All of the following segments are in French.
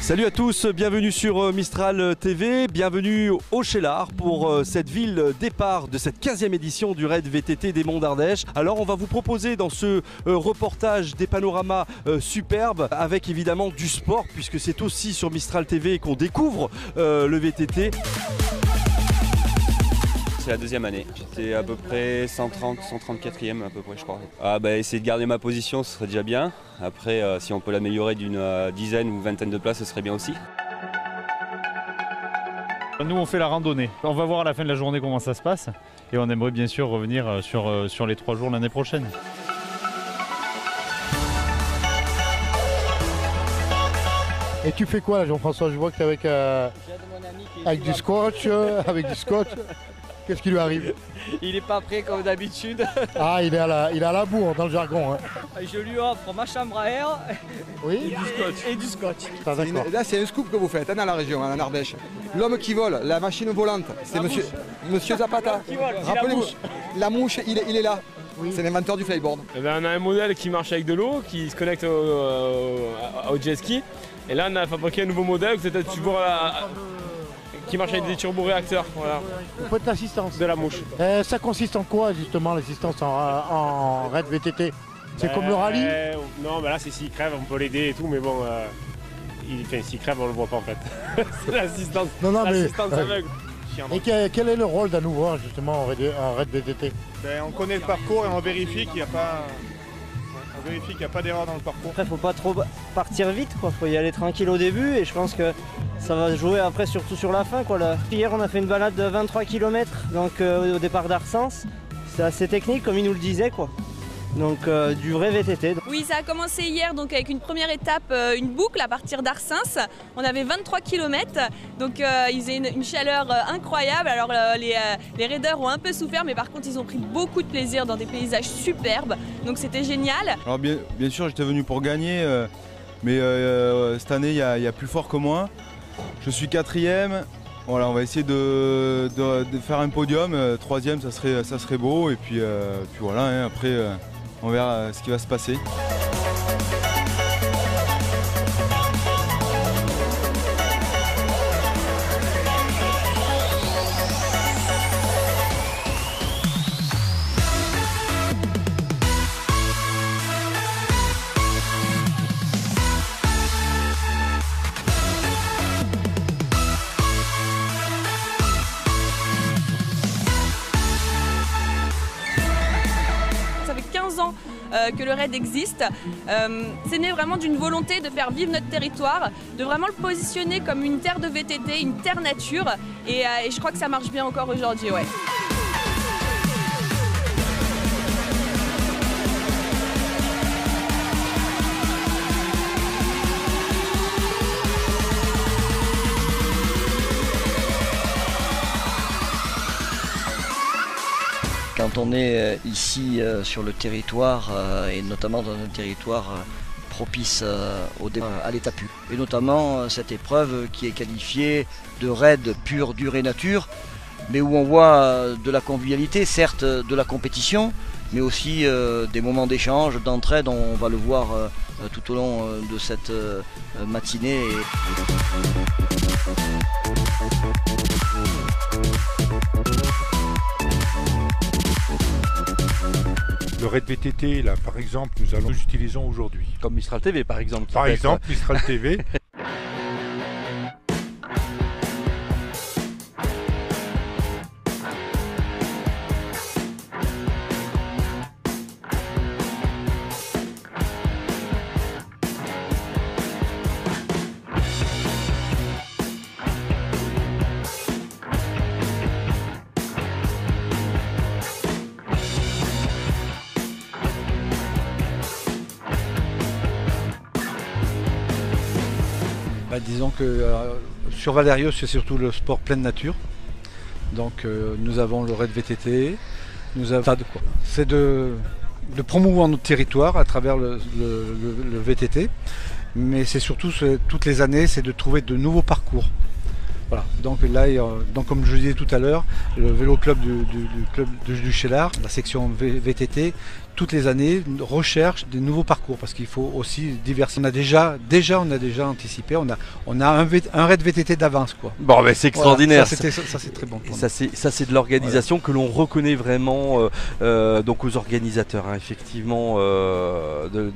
Salut à tous, bienvenue sur Mistral TV, bienvenue au Cheylard pour cette ville départ de cette 15e édition du Raid VTT des Monts d'Ardèche. Alors on va vous proposer dans ce reportage des panoramas superbes avec évidemment du sport puisque c'est aussi sur Mistral TV qu'on découvre le VTT. C'est la deuxième année. J'étais à peu près 134e à peu près je crois. Essayer de garder ma position ce serait déjà bien. Après si on peut l'améliorer d'une dizaine ou vingtaine de places ce serait bien aussi. Nous on fait la randonnée. On va voir à la fin de la journée comment ça se passe. Et on aimerait bien sûr revenir sur les 3 jours l'année prochaine. Et tu fais quoi là Jean-François? Je vois que tu es avec du scotch, Qu'est-ce qui lui arrive? Il n'est pas prêt comme d'habitude. Ah, il est à la bourre dans le jargon. Hein. Je lui offre ma chambre à air oui. Et du scotch. Ah, là, c'est un scoop que vous faites dans la région, en Ardèche. L'homme qui vole, la machine volante, c'est monsieur Zapata. Rappelez-vous, la mouche, il est là. Oui. C'est l'inventeur du flyboard. On a un modèle qui marche avec de l'eau, qui se connecte au jet ski. Et là, on a fabriqué un nouveau modèle, peut-être qui marche avec des turboréacteurs. Voilà. Faut de l'assistance. De la mouche. Ça consiste en quoi justement l'assistance en raid VTT? C'est comme le rallye? Non, là c'est s'il crève, on peut l'aider et tout, mais bon, s'il crève, on le voit pas en fait. C'est l'assistance. L'assistance aveugle. Et quel est le rôle d'un ouvrage justement en raid VTT? On connaît le parcours et on vérifie qu'il n'y a pas. On vérifie qu'il n'y a pas d'erreur dans le parcours. Après, faut pas trop partir vite, quoi. Faut y aller tranquille au début et je pense que ça va jouer après, surtout sur la fin, quoi. Hier, on a fait une balade de 23 km donc, au départ d'Arsens. C'est assez technique, comme il nous le disait, quoi. Donc du vrai VTT. Oui, ça a commencé hier donc avec une première étape, une boucle à partir d'Arsens. On avait 23 km, donc ils faisaient une chaleur incroyable. Alors les raiders ont un peu souffert, mais par contre ils ont pris beaucoup de plaisir dans des paysages superbes. Donc c'était génial. Alors bien sûr j'étais venu pour gagner, mais cette année il y a plus fort que moi. Je suis 4e. Voilà, on va essayer de faire un podium. 3e ça serait beau et puis voilà, hein, après on verra ce qui va se passer. Que le raid existe. C'est né vraiment d'une volonté de faire vivre notre territoire, de vraiment le positionner comme une terre de VTT, une terre nature et je crois que ça marche bien encore aujourd'hui. Ouais. Quand on est ici sur le territoire et notamment dans un territoire propice à l'étape U, et notamment cette épreuve qui est qualifiée de raid pure durée nature, mais où on voit de la convivialité, certes de la compétition, mais aussi des moments d'échange, d'entraide, on va le voir tout au long de cette matinée. Le raid VTT, là, par exemple, nous utilisons aujourd'hui. Comme Mistral TV, par exemple. Par exemple, Mistral TV. Disons que sur Valérios, c'est surtout le sport pleine nature. Donc nous avons le raid VTT, c'est de promouvoir notre territoire à travers le VTT, mais c'est surtout toutes les années, c'est de trouver de nouveaux parcours. Voilà. Donc là, comme je le disais tout à l'heure, le vélo club du Cheylard, la section VTT, toutes les années recherche des nouveaux parcours parce qu'il faut aussi diversifier. On a déjà anticipé, on a un raid VTT d'avance, quoi. Bon, mais c'est extraordinaire. Voilà, ça c'est très bon. Ça c'est de l'organisation que l'on reconnaît vraiment donc aux organisateurs, hein, effectivement, de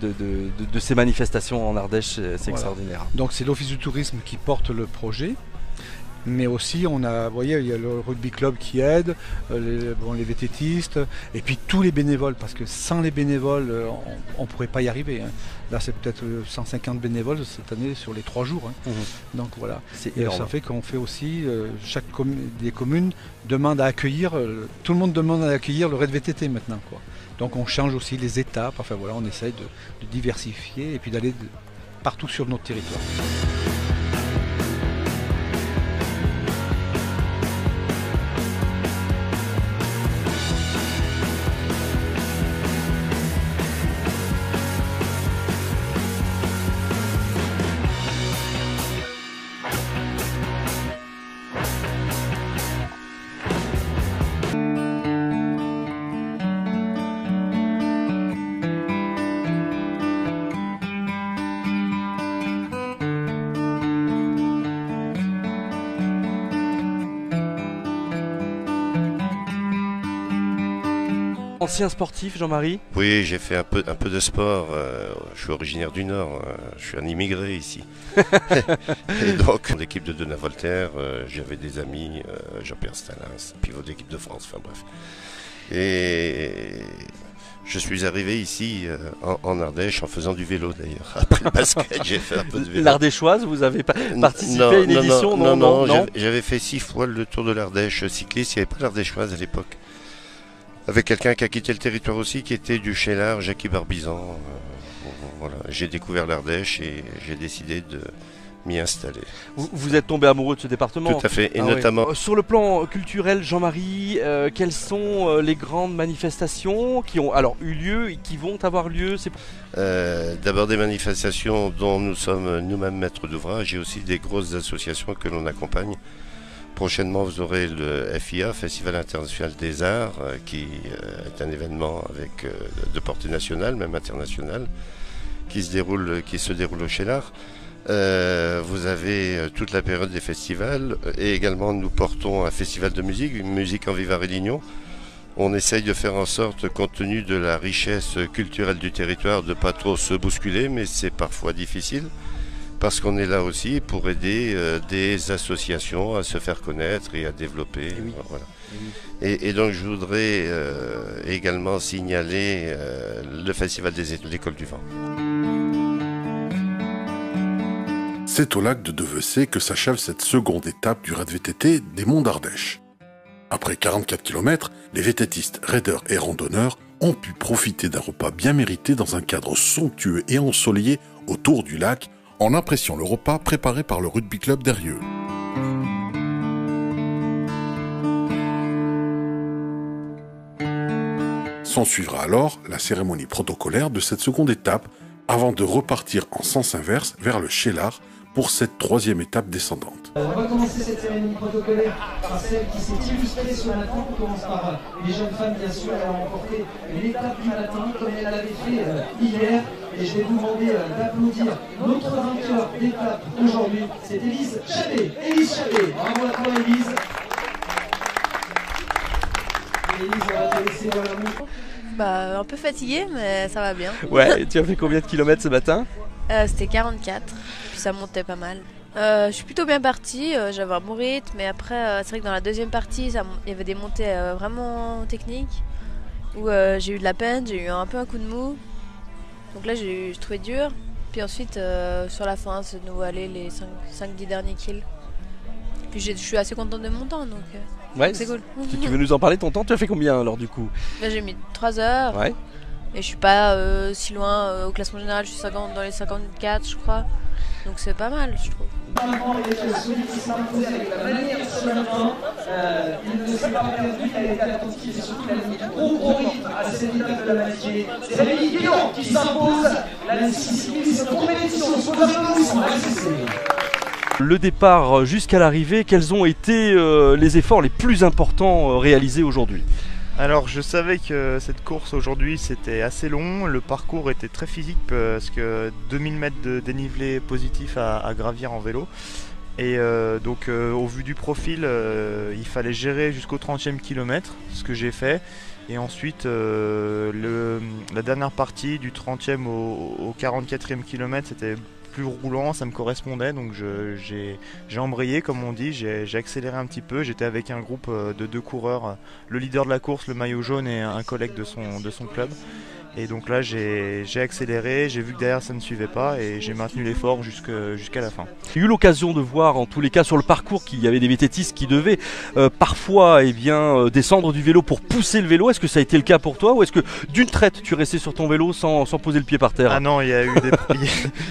ces manifestations en Ardèche, c'est extraordinaire. Donc c'est l'Office du tourisme qui porte le projet. Mais aussi, vous voyez, il y a le rugby club qui aide, les VTTistes, et puis tous les bénévoles, parce que sans les bénévoles, on ne pourrait pas y arriver. Hein. Là, c'est peut-être 150 bénévoles cette année sur les 3 jours. Hein. Donc voilà. Et ça fait qu'on fait aussi, des communes demandent à accueillir, tout le monde demande à accueillir le raid VTT maintenant, quoi. Donc on change aussi les étapes, enfin voilà, on essaye de diversifier et puis d'aller partout sur notre territoire. Ancien sportif, Jean-Marie? Oui, j'ai fait un peu de sport. Je suis originaire du Nord. Je suis un immigré ici. Et donc, l'équipe de Denain Voltaire, j'avais des amis, Jean-Pierre Stalins, pivot d'équipe de France, enfin bref. Et je suis arrivé ici en Ardèche en faisant du vélo d'ailleurs. Après le basket, j'ai fait un peu de vélo. L'Ardéchoise, vous avez participé à une édition? Non, j'avais fait 6 fois le tour de l'Ardèche cycliste. Il n'y avait pas l'Ardéchoise à l'époque. Avec quelqu'un qui a quitté le territoire aussi, qui était du Cheylard, Jackie Barbizan. Voilà. J'ai découvert l'Ardèche et j'ai décidé de m'y installer. Vous êtes tombé amoureux de ce département? Tout à fait, et notamment... Ouais. Sur le plan culturel, Jean-Marie, quelles sont les grandes manifestations qui ont eu lieu et qui vont avoir lieu? D'abord des manifestations dont nous sommes nous-mêmes maîtres d'ouvrage et aussi des grosses associations que l'on accompagne. Prochainement, vous aurez le FIA, Festival International des Arts, qui est un événement de portée nationale, même internationale, qui se déroule au Cheylard. Vous avez toute la période des festivals et également nous portons un festival de musique, une musique en Viva Rélignon. On essaye de faire en sorte, compte tenu de la richesse culturelle du territoire, de ne pas trop se bousculer, mais c'est parfois difficile. Parce qu'on est là aussi pour aider des associations à se faire connaître et à développer. Et, oui. Voilà. Et donc je voudrais également signaler le Festival des Écoles du Vent. C'est au lac de Devecé que s'achève cette seconde étape du raid VTT des Monts d'Ardèche. Après 44 km, les VTTistes, raideurs et randonneurs ont pu profiter d'un repas bien mérité dans un cadre somptueux et ensoleillé autour du lac, en appréciant le repas préparé par le rugby club d'Eyrieux. S'en suivra alors la cérémonie protocolaire de cette seconde étape avant de repartir en sens inverse vers le Cheylard pour cette troisième étape descendante. On va commencer cette cérémonie protocolaire par celle qui s'est illustrée ce matin. On commence par les jeunes femmes, bien sûr. Elles ont remporté l'étape du matin comme elles l'avaient fait hier. Et je vais vous demander d'applaudir notre vainqueur d'étape aujourd'hui. C'est Élise Chabet. Élise Chabet. Bravo à toi, Élise. Élise, on va te laisser dans la roue. Un peu fatiguée, mais ça va bien. Ouais, tu as fait combien de kilomètres ce matin? C'était 44, puis ça montait pas mal. Je suis plutôt bien partie, j'avais un bon rythme, mais après, c'est vrai que dans la deuxième partie, il y avait des montées vraiment techniques, où j'ai eu de la peine, j'ai eu un peu un coup de mou. Donc là, je trouvais dur. Puis ensuite, sur la fin, c'est de nouveau aller les 5-10 derniers kills. Puis je suis assez contente de mon temps, donc c'est cool. Tu veux nous en parler, ton temps? Tu as fait combien alors du coup? J'ai mis 3 heures. Ouais. Et je suis pas si loin au classement général, je suis dans les 54 je crois. Donc c'est pas mal je trouve. Celui qui s'est imposé avec la manière ce matin, il ne s'est pas perdu, il a été attentif et surtout il a mis gros rythme à cette étape de la matinée. C'est Rémi Guéant qui s'impose la 6 compétition sous l'applaudissement. Le départ jusqu'à l'arrivée, quels ont été les efforts les plus importants réalisés aujourd'hui? Alors je savais que cette course aujourd'hui c'était assez long, le parcours était très physique parce que 2000 mètres de dénivelé positif à gravir en vélo. Et donc au vu du profil, il fallait gérer jusqu'au 30e kilomètre, ce que j'ai fait. Et ensuite la dernière partie du 30e au 44e kilomètre, c'était plus roulant, ça me correspondait, donc j'ai embrayé comme on dit, j'ai accéléré un petit peu, j'étais avec un groupe de 2 coureurs, le leader de la course, le maillot jaune et un collègue de son club. Et donc là j'ai accéléré, j'ai vu que derrière ça ne suivait pas et j'ai maintenu l'effort jusqu'à la fin. J'ai eu l'occasion de voir en tous les cas sur le parcours qu'il y avait des vététistes qui devaient parfois descendre du vélo pour pousser le vélo. Est-ce que ça a été le cas pour toi ou est-ce que d'une traite tu restais sur ton vélo sans poser le pied par terre? Ah non, il y a eu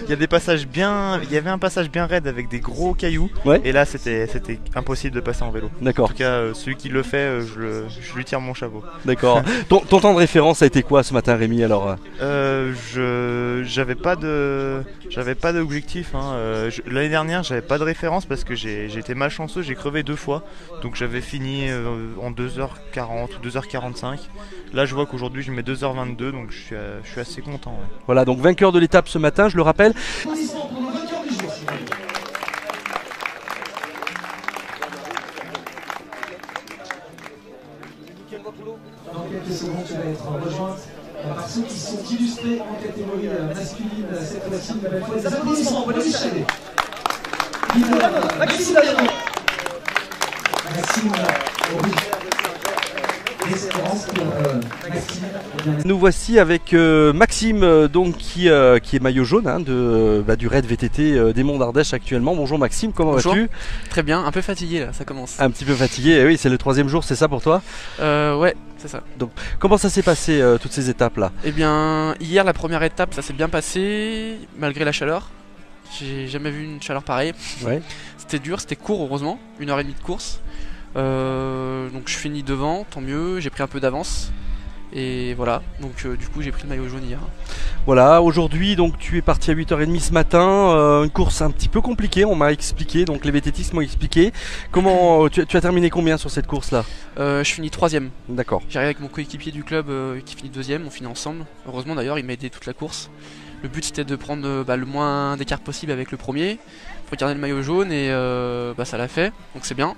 il y a des passages bien, il y avait un passage bien raide avec des gros cailloux et là c'était impossible de passer en vélo. D'accord. En tout cas celui qui le fait, je lui tire mon chapeau. D'accord. ton temps de référence a été quoi ce matin, Rémi? Alors j'avais pas d'objectif hein. L'année dernière j'avais pas de référence parce que j'ai été malchanceux, j'ai crevé 2 fois, donc j'avais fini en 2h40 ou 2h45. Là je vois qu'aujourd'hui je mets 2h22, donc je suis assez content. Ouais. Voilà, donc vainqueur de l'étape ce matin, je le rappelle. Dans quelques secondes, tu vas être rejointe par ceux qui sont illustrés en catégorie masculine cette fois-ci. Une nouvelle fois, des applaudissements pour Denis Chalet. Maxime Daillon. Maxime Aury. Nous voici avec Maxime donc, qui est maillot jaune hein, du Raid VTT des Monts d'Ardèche actuellement. Bonjour Maxime, comment vas-tu? Très bien, un peu fatigué là, ça commence. Un petit peu fatigué, oui, c'est le 3e jour, c'est ça pour toi? Ouais, c'est ça. Donc, comment ça s'est passé toutes ces étapes là? Eh bien, hier la première étape, ça s'est bien passé malgré la chaleur. J'ai jamais vu une chaleur pareille. Ouais. C'était dur, c'était court heureusement, 1h30 de course. Donc je finis devant, tant mieux, j'ai pris un peu d'avance et voilà, donc du coup j'ai pris le maillot jaune hier. Voilà, aujourd'hui donc tu es parti à 8h30 ce matin, une course un petit peu compliquée, on m'a expliqué, donc les vététistes m'ont expliqué. Comment tu as terminé combien sur cette course là? Je finis 3e. D'accord. J'arrive avec mon coéquipier du club qui finit 2e, on finit ensemble. Heureusement d'ailleurs, il m'a aidé toute la course. Le but c'était de prendre le moins d'écart possible avec le premier, pour garder le maillot jaune et ça l'a fait, donc c'est bien.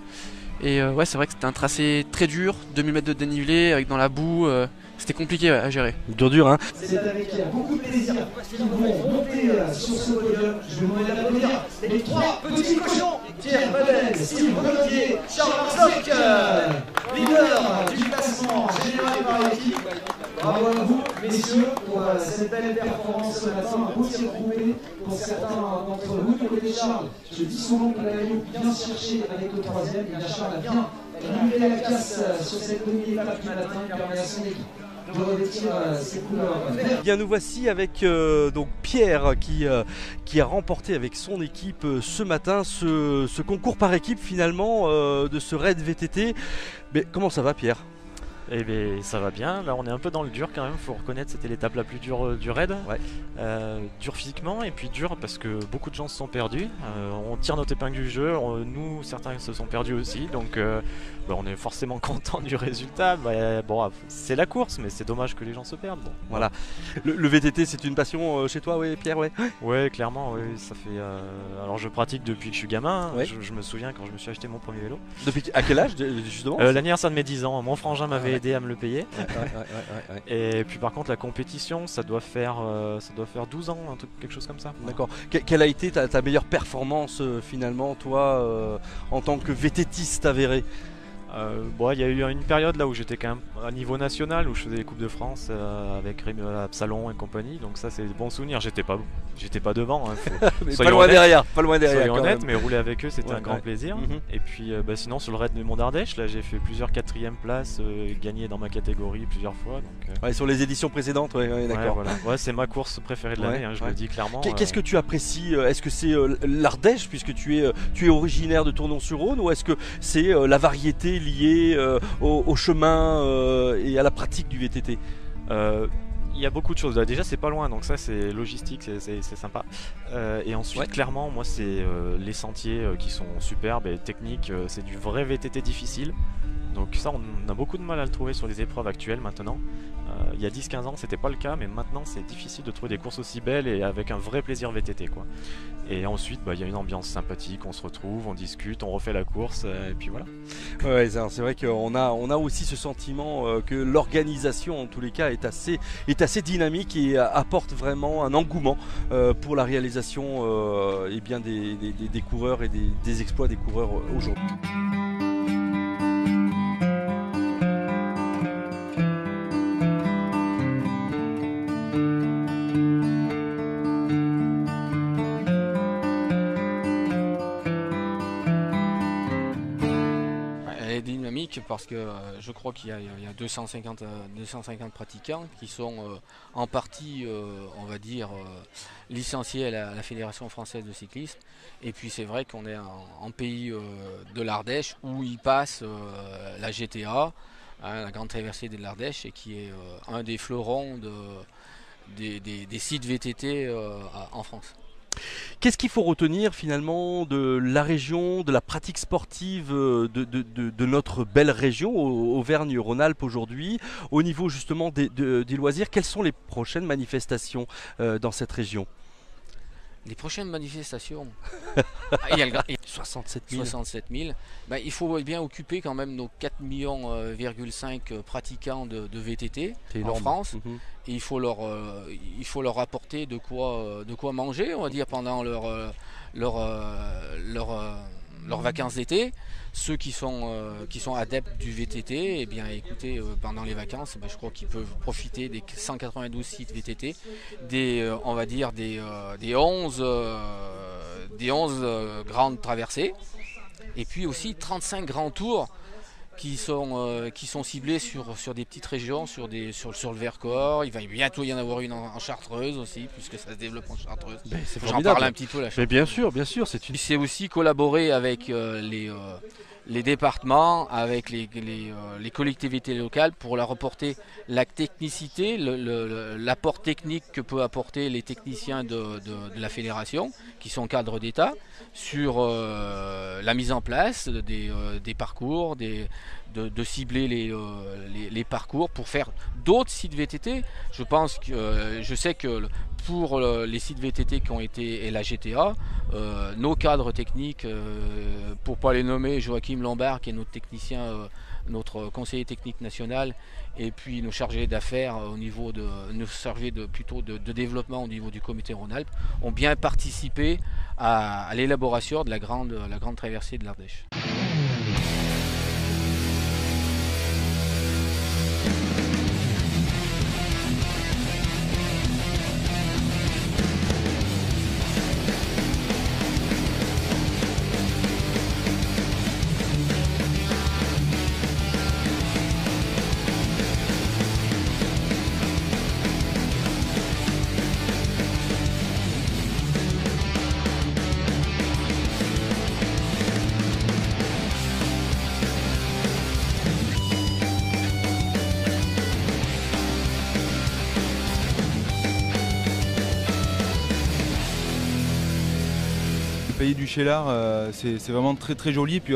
Et ouais, c'est vrai que c'était un tracé très dur, 2000 mètres de dénivelé avec dans la boue, c'était compliqué à gérer. Dur hein. C'est avec beaucoup de plaisir qu'ils vont monter sur ce podium. Je vais demander d'applaudir les 3 petits cochons, Pierre Badel, Steve Renaudier, Charles Marsoc, leader du classement général par équipe. Bravo à vous, messieurs, pour cette belle performance ce matin. Un beau tir groupé pour certains d'entre vous. Du côté Charles, je dis souvent que la maillot bien cherché avec le 3e. Et bien Charles a bien livré la casse sur cette demi-étape du matin. Il permet à son équipe de revêtir ses couleurs vertes. Bien, nous voici avec donc Pierre qui a remporté avec son équipe ce matin ce concours par équipe finalement de ce Raid VTT. Mais comment ça va Pierre? Eh bien ça va bien, là on est un peu dans le dur quand même, faut reconnaître c'était l'étape la plus dure du raid. Ouais. Dur physiquement et puis dur parce que beaucoup de gens se sont perdus. On tire notre épingle du jeu, nous certains se sont perdus aussi, donc on est forcément content du résultat. Bon, c'est la course mais c'est dommage que les gens se perdent. Bon, voilà. Le VTT c'est une passion chez toi, oui Pierre? Ouais, clairement, oui, ça fait... Alors je pratique depuis que je suis gamin, ouais. Je me souviens quand je me suis acheté mon premier vélo. Depuis à quel âge justement? L'anniversaire de mes 10 ans, mon frangin m'avait aidé à me le payer. Ouais. Et puis par contre la compétition ça doit faire 12 ans, quelque chose comme ça. D'accord. Quelle a été ta meilleure performance finalement toi en tant que VTTiste avéré? Il y a eu une période là où j'étais quand même à niveau national où je faisais les Coupes de France avec Rémi Absalon et compagnie, donc ça c'est des bons souvenirs. J'étais pas devant, hein, mais pas loin derrière, soyons honnêtes, mais rouler avec eux c'était un grand plaisir. Et puis sinon sur le raid de Monts d'Ardèche là j'ai fait plusieurs 4e places, gagné dans ma catégorie plusieurs fois. Donc, sur les éditions précédentes, d'accord. Voilà. Ouais, c'est ma course préférée de l'année, je le dis clairement. Qu'est-ce que tu apprécies? Est-ce que c'est l'Ardèche puisque tu es originaire de Tournon-sur-Rhône, ou est-ce que c'est la variété liée au chemin et à la pratique du VTT? Il y a beaucoup de choses. Déjà, c'est pas loin, donc ça, c'est logistique, c'est sympa. Et ensuite, clairement, moi, c'est les sentiers qui sont superbes et techniques. C'est du vrai VTT difficile. Donc ça, on a beaucoup de mal à le trouver sur les épreuves actuelles maintenant. Il y a 10-15 ans, c'était pas le cas, mais maintenant, c'est difficile de trouver des courses aussi belles et avec un vrai plaisir VTT, quoi. Et ensuite, il y a une ambiance sympathique, on se retrouve, on discute, on refait la course, et puis voilà. Ouais, c'est vrai qu'on a aussi ce sentiment que l'organisation, en tous les cas, est assez dynamique et apporte vraiment un engouement pour la réalisation des coureurs et des exploits des coureurs aujourd'hui. Parce que je crois qu'il y a 250 pratiquants qui sont en partie, on va dire, licenciés à la Fédération française de cyclisme. Et puis c'est vrai qu'on est en pays de l'Ardèche où il passe la GTA, la grande traversée de l'Ardèche, et qui est un des fleurons des sites VTT en France. Qu'est-ce qu'il faut retenir finalement de la région, de la pratique sportive de notre belle région, Auvergne-Rhône-Alpes aujourd'hui, au niveau justement des loisirs? Quelles sont les prochaines manifestations dans cette région? Les prochaines manifestations, 67 000. Il faut bien occuper quand même nos 4,5 millions pratiquants de VTT en France. Et il faut leur apporter de quoi manger, on va dire, pendant leurs vacances d'été. Ceux qui sont adeptes du VTT, eh bien, écoutez, pendant les vacances, je crois qu'ils peuvent profiter des 192 sites VTT, des 11 grandes traversées, et puis aussi 35 grands tours qui sont ciblés sur des petites régions, sur le Vercors. Il va bientôt y en avoir une en Chartreuse aussi, puisque ça se développe en Chartreuse. J'en parle un petit peu, la Chartreuse. Mais bien sûr, c'est aussi collaborer avec les départements, avec les collectivités locales pour leur apporter la technicité, l'apport technique que peuvent apporter les techniciens de la fédération, qui sont cadres d'État, sur la mise en place des parcours, de cibler les parcours pour faire d'autres sites VTT. Je sais que pour les sites VTT qui ont été et la GTA, nos cadres techniques, pour ne pas les nommer, Joachim Lombard qui est notre technicien, notre conseiller technique national, et puis nos chargés d'affaires au niveau nos chargés de développement au niveau du comité Rhône-Alpes, ont bien participé à l'élaboration de la grande traversée de l'Ardèche. Pays du Cheylard, c'est vraiment très très joli. Et puis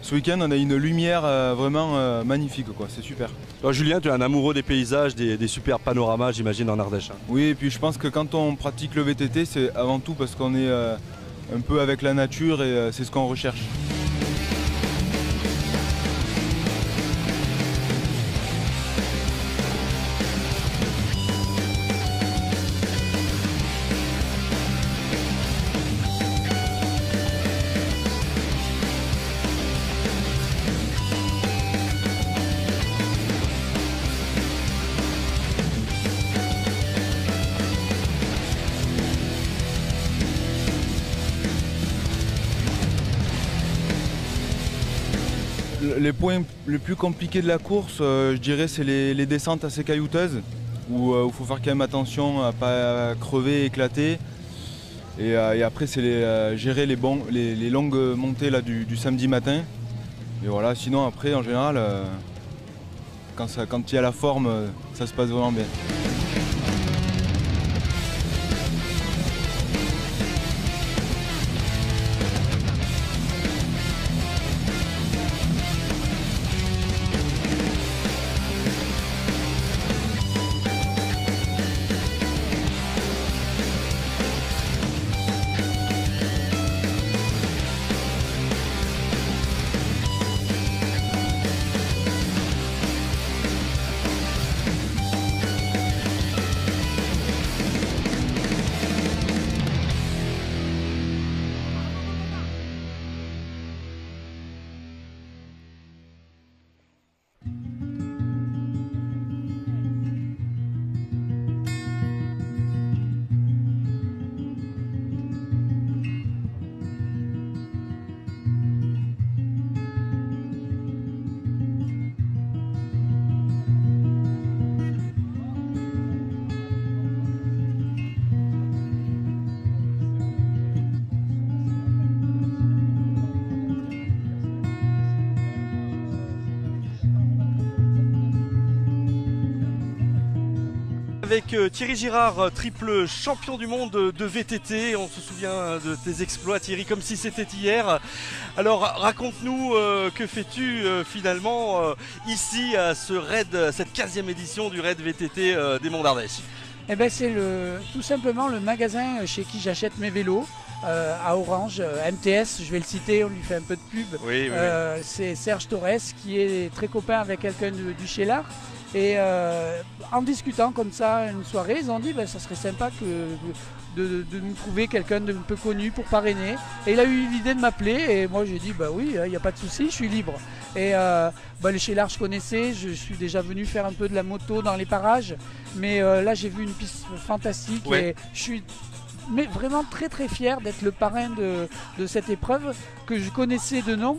ce week-end on a une lumière vraiment magnifique, quoi. C'est super. Alors, Julien, tu es un amoureux des paysages, des super panoramas, j'imagine, en Ardèche. Oui, et puis je pense que quand on pratique le VTT, c'est avant tout parce qu'on est un peu avec la nature et c'est ce qu'on recherche. Les points les plus compliqués de la course, je dirais, c'est les descentes assez caillouteuses, où il faut faire quand même attention à ne pas crever, éclater. Et après, c'est gérer les longues montées là, du samedi matin. Et voilà, sinon après, en général, Quand il y a la forme, ça se passe vraiment bien. Avec Thierry Girard, triple champion du monde de VTT. On se souvient de tes exploits, Thierry, comme si c'était hier. Alors raconte-nous, que fais-tu finalement ici à ce raid, cette 15e édition du raid VTT des Monts d'Ardèche? Eh ben, c'est tout simplement le magasin chez qui j'achète mes vélos. À Orange, MTS, je vais le citer, on lui fait un peu de pub. Oui, oui. C'est Serge Torres qui est très copain avec quelqu'un du Cheylard. Et en discutant comme ça une soirée, ils ont dit ça serait sympa de nous trouver quelqu'un d'un peu connu pour parrainer. Et il a eu l'idée de m'appeler et moi j'ai dit oui, il n'y a pas de souci, je suis libre. Et le Cheylard je connaissais, je suis déjà venu faire un peu de la moto dans les parages. Mais là j'ai vu une piste fantastique et je suis vraiment très très fier d'être le parrain de cette épreuve que je connaissais de nom.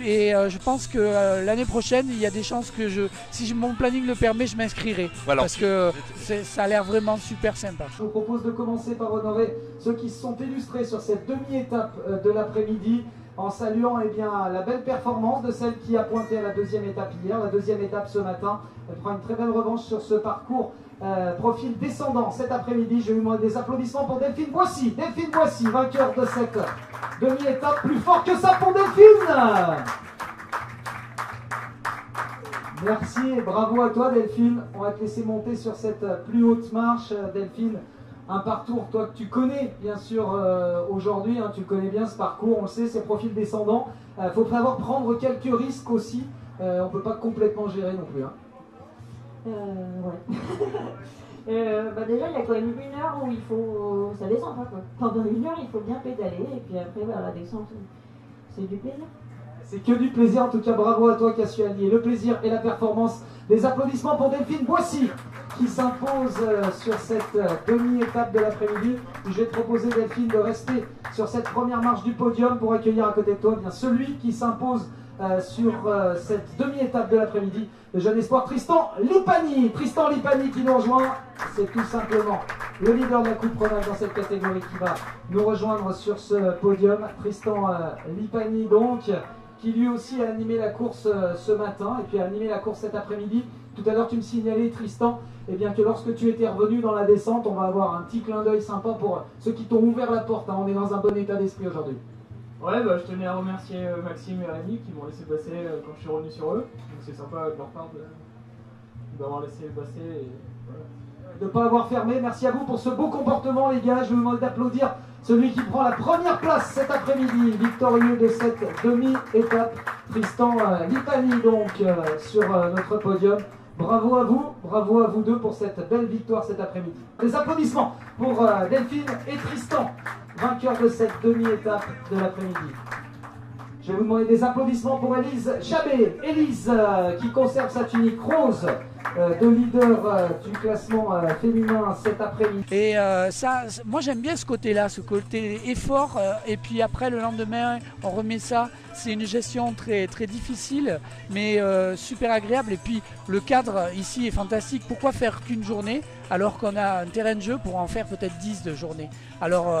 Et je pense que l'année prochaine, il y a des chances que si mon planning le permet, je m'inscrirai. Voilà. Parce que ça a l'air vraiment super sympa. Je vous propose de commencer par honorer ceux qui se sont illustrés sur cette demi-étape de l'après-midi en saluant la belle performance de celle qui a pointé à la deuxième étape hier. La deuxième étape ce matin, elle prend une très belle revanche sur ce parcours profil descendant cet après-midi. Je vais vous demander des applaudissements pour Delphine Boissy. Delphine Boissy, vainqueur de cette demi-étape. Plus fort que ça pour Delphine. Merci et bravo à toi Delphine. On va te laisser monter sur cette plus haute marche. Delphine, un parcours, toi que tu connais bien sûr aujourd'hui, tu connais bien ce parcours, on le sait, c'est profil descendant. Il faut savoir prendre quelques risques aussi. On ne peut pas complètement gérer non plus. Ouais. Déjà, il y a quand même une heure où il faut. Ça descend pas quoi. Pendant une heure, il faut bien pédaler et puis après, la descente, c'est du plaisir. C'est que du plaisir, en tout cas, bravo à toi qui as su allier le plaisir et la performance. Des applaudissements pour Delphine Boissy qui s'impose sur cette demi-étape de l'après-midi. Je vais te proposer, Delphine, de rester sur cette première marche du podium pour accueillir à côté de toi celui qui s'impose sur cette demi-étape de l'après-midi, le jeune espoir Tristan Lipani. Tristan Lipani qui nous rejoint, c'est tout simplement le leader de la Coupe Rhône dans cette catégorie qui va nous rejoindre sur ce podium. Tristan Lipani donc, qui lui aussi a animé la course ce matin et puis a animé la course cet après-midi. Tout à l'heure tu me signalais, Tristan, que lorsque tu étais revenu dans la descente, on va avoir un petit clin d'œil sympa pour ceux qui t'ont ouvert la porte. On est dans un bon état d'esprit aujourd'hui. Ouais, je tenais à remercier Maxime et Rémi qui m'ont laissé passer quand je suis revenu sur eux. Donc c'est sympa de leur part d'avoir laissé passer. Et voilà. De ne pas avoir fermé. Merci à vous pour ce beau comportement, les gars. Je vous demande d'applaudir celui qui prend la première place cet après-midi, victorieux de cette demi-étape, Tristan Lipani, donc sur notre podium. Bravo à vous deux pour cette belle victoire cet après-midi. Des applaudissements pour Delphine et Tristan, vainqueurs de cette demi-étape de l'après-midi. Je vais vous demander des applaudissements pour Élise Chabet. Élise qui conserve sa tunique rose de leader du classement féminin cet après-midi. Et moi j'aime bien ce côté-là, ce côté effort. Et puis après le lendemain, on remet ça. C'est une gestion très, très difficile, mais super agréable. Et puis le cadre ici est fantastique. Pourquoi faire qu'une journée alors qu'on a un terrain de jeu pour en faire peut-être 10 de journée? Alors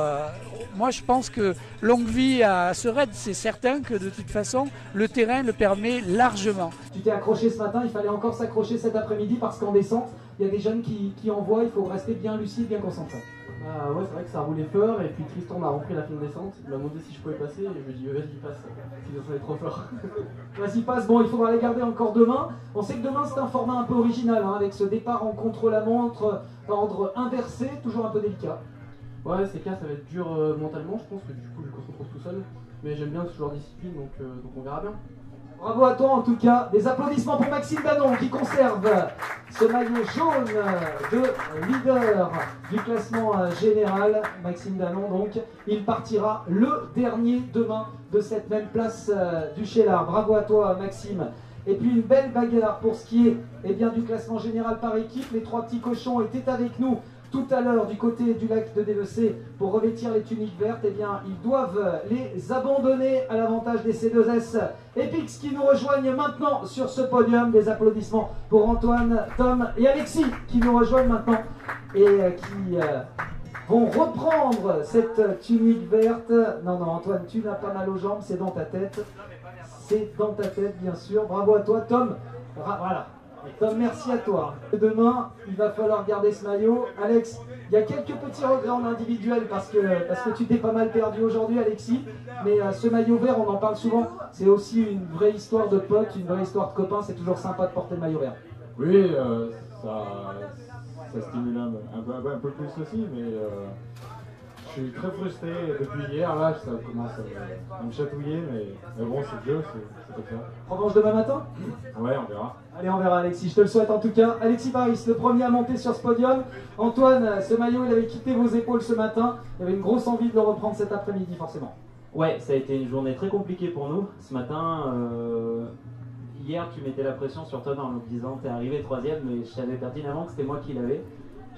moi je pense que longue vie à ce raid, c'est certain que de toute façon le terrain le permet largement. Tu t'es accroché ce matin, il fallait encore s'accrocher cet après-midi parce qu'en descente, il y a des jeunes qui envoient, il faut rester bien lucide, bien concentré. Ouais, c'est vrai que ça a roulé fort et puis Tristan m'a repris la fin de descente, il m'a demandé si je pouvais passer et je lui ai dit vas-y passe, sinon ça va être trop fort. Vas-y passe, bon il faudra les garder encore demain. On sait que demain c'est un format un peu original hein, avec ce départ en contre-la-montre, ordre inversé, toujours un peu délicat. Ouais c'est clair, ça va être dur mentalement je pense que du coup je me retrouve tout seul, mais j'aime bien ce genre de discipline donc on verra bien. Bravo à toi en tout cas, des applaudissements pour Maxime Danon qui conserve ce maillot jaune de leader du classement général. Maxime Danon donc, il partira le dernier demain de cette même place du Cheylard. Bravo à toi Maxime. Et puis une belle bagarre pour ce qui est du classement général par équipe. Les trois petits cochons étaient avec nous tout à l'heure du côté du lac de DVC pour revêtir les tuniques vertes. Eh bien, ils doivent les abandonner à l'avantage des C2S Epix qui nous rejoignent maintenant sur ce podium. Des applaudissements pour Antoine, Tom et Alexis qui nous rejoignent maintenant et qui vont reprendre cette tunique verte. Non, Antoine, tu n'as pas mal aux jambes, c'est dans ta tête. C'est dans ta tête, bien sûr. Bravo à toi, Tom. Voilà. Tom, merci à toi. Demain, il va falloir garder ce maillot. Alex, il y a quelques petits regrets en individuel parce que tu t'es pas mal perdu aujourd'hui, Alexis. Mais ce maillot vert, on en parle souvent. C'est aussi une vraie histoire de potes, une vraie histoire de copains. C'est toujours sympa de porter le maillot vert. Oui, ça stimule un peu plus aussi, mais je suis très frustré depuis hier. Là, ça commence à me chatouiller, mais bon, c'est le jeu, c'est comme ça. Revanche demain matin? Ouais, on verra. Allez, on verra Alexis, je te le souhaite en tout cas. Alexis Paris, le premier à monter sur ce podium. Antoine, ce maillot, il avait quitté vos épaules ce matin. Il y avait une grosse envie de le reprendre cet après-midi, forcément. Ouais, ça a été une journée très compliquée pour nous. Ce matin, hier, tu mettais la pression sur Tom en me disant t'es arrivé troisième, mais je savais pertinemment que c'était moi qui l'avais.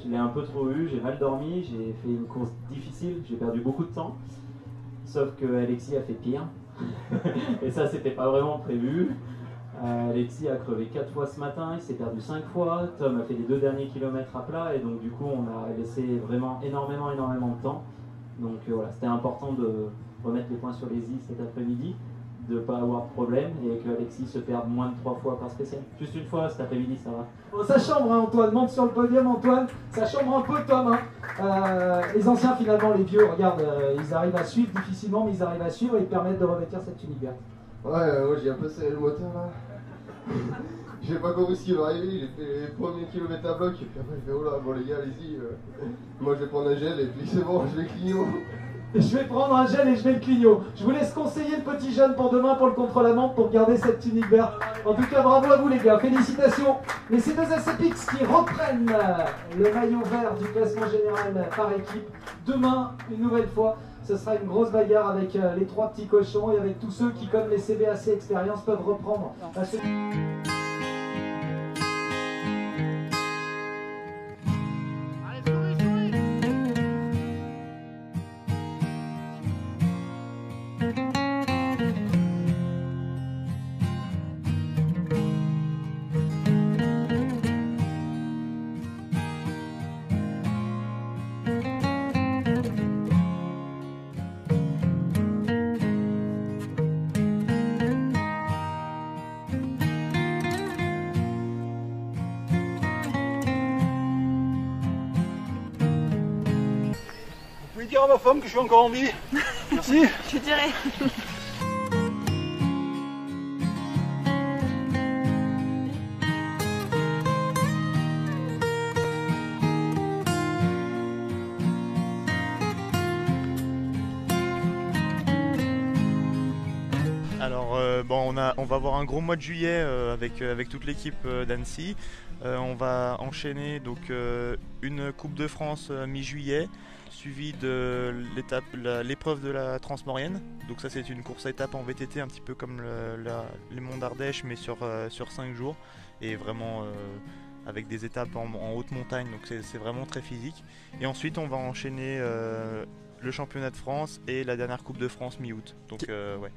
Je l'ai un peu trop eu, j'ai mal dormi, j'ai fait une course difficile, j'ai perdu beaucoup de temps. Sauf que Alexis a fait pire. Et ça, c'était pas vraiment prévu. Alexis a crevé 4 fois ce matin, il s'est perdu 5 fois. Tom a fait les 2 derniers kilomètres à plat et donc du coup on a laissé vraiment énormément de temps. Donc voilà, c'était important de remettre les points sur les i cet après-midi, de ne pas avoir de problème et que Alexis se perde moins de 3 fois par spécial. Juste une fois cet après-midi, ça va. Bon, ça chambre hein, Antoine, monte sur le podium Antoine, ça chambre un peu Tom. Hein. Les anciens finalement, les vieux, regarde, ils arrivent à suivre difficilement, mais ils arrivent à suivre et ils permettent de revêtir cette tunique verte. Ouais, moi j'ai un peu serré le moteur là. J'ai pas compris ce qui va arriver, j'ai fait les premiers kilomètres à bloc et puis après j'ai fait oh là, bon les gars allez-y, moi je vais prendre un gel et puis c'est bon, je vais cligno. Je vais prendre un gel et je vais le cligno. Je vous laisse conseiller le petit jeune pour demain pour le contre-la-montre pour garder cette tunique verte. En tout cas, bravo à vous les gars, félicitations. Les C2S Epix qui reprennent le maillot vert du classement général par équipe. Demain, une nouvelle fois, ce sera une grosse bagarre avec les 3 petits cochons et avec tous ceux qui, comme les CBAC Expérience, peuvent reprendre. Vous pouvez dire à ma femme que je suis encore en vie. Merci. Je dirais. Alors bon, on va avoir un gros mois de juillet avec toute l'équipe d'Annecy. On va enchaîner donc une Coupe de France mi-juillet, suivie de l'épreuve de la Transmaurienne. Donc ça c'est une course à étapes en VTT, un petit peu comme les Monts d'Ardèche, mais sur 5 jours. Et vraiment avec des étapes en haute montagne, donc c'est vraiment très physique. Et ensuite on va enchaîner le championnat de France et la dernière Coupe de France mi-août. Donc ouais,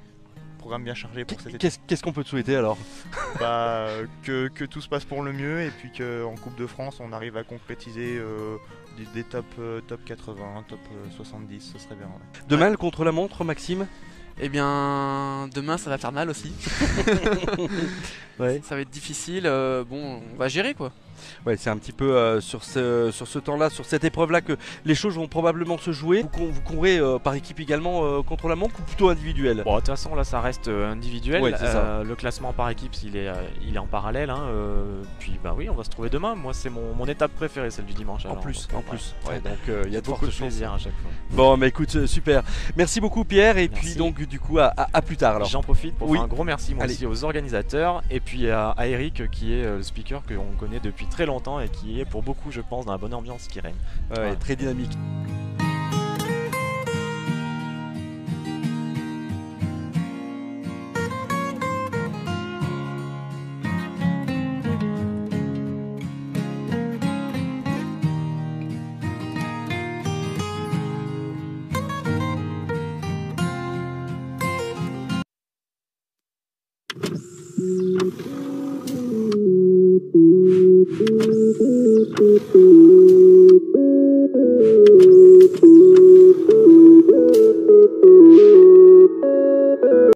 programme bien chargé pour cette étape. Qu'est-ce qu'on peut te souhaiter alors? Que tout se passe pour le mieux et puis qu'en Coupe de France on arrive à concrétiser des top 80, top 70, ce serait bien. Ouais. Demain le contre-la-montre, Maxime? Eh bien, demain ça va faire mal aussi. Ouais. Ça va être difficile. Bon, on va gérer quoi. Ouais, c'est un petit peu sur ce temps-là, sur cette épreuve-là que les choses vont probablement se jouer. Vous courez par équipe également contre la montre ou plutôt individuel? Bon, de toute façon là ça reste individuel. Ouais, c'est ça. Le classement par équipe il est en parallèle. Hein, puis bah oui, on va se trouver demain. Moi c'est mon étape préférée, celle du dimanche. En plus. Ouais, donc il y a de beaucoup fortes de plaisir à chaque fois. Bon, mais écoute, super. Merci beaucoup Pierre et Merci. puis donc du coup à plus tard alors. J'en profite pour Oui. faire un gros merci moi Allez. aussi aux organisateurs et puis à Eric qui est le speaker qu'on connaît depuis très longtemps et qui est pour beaucoup je pense dans la bonne ambiance qui règne. Ouais, Voilà. très dynamique. Thank you.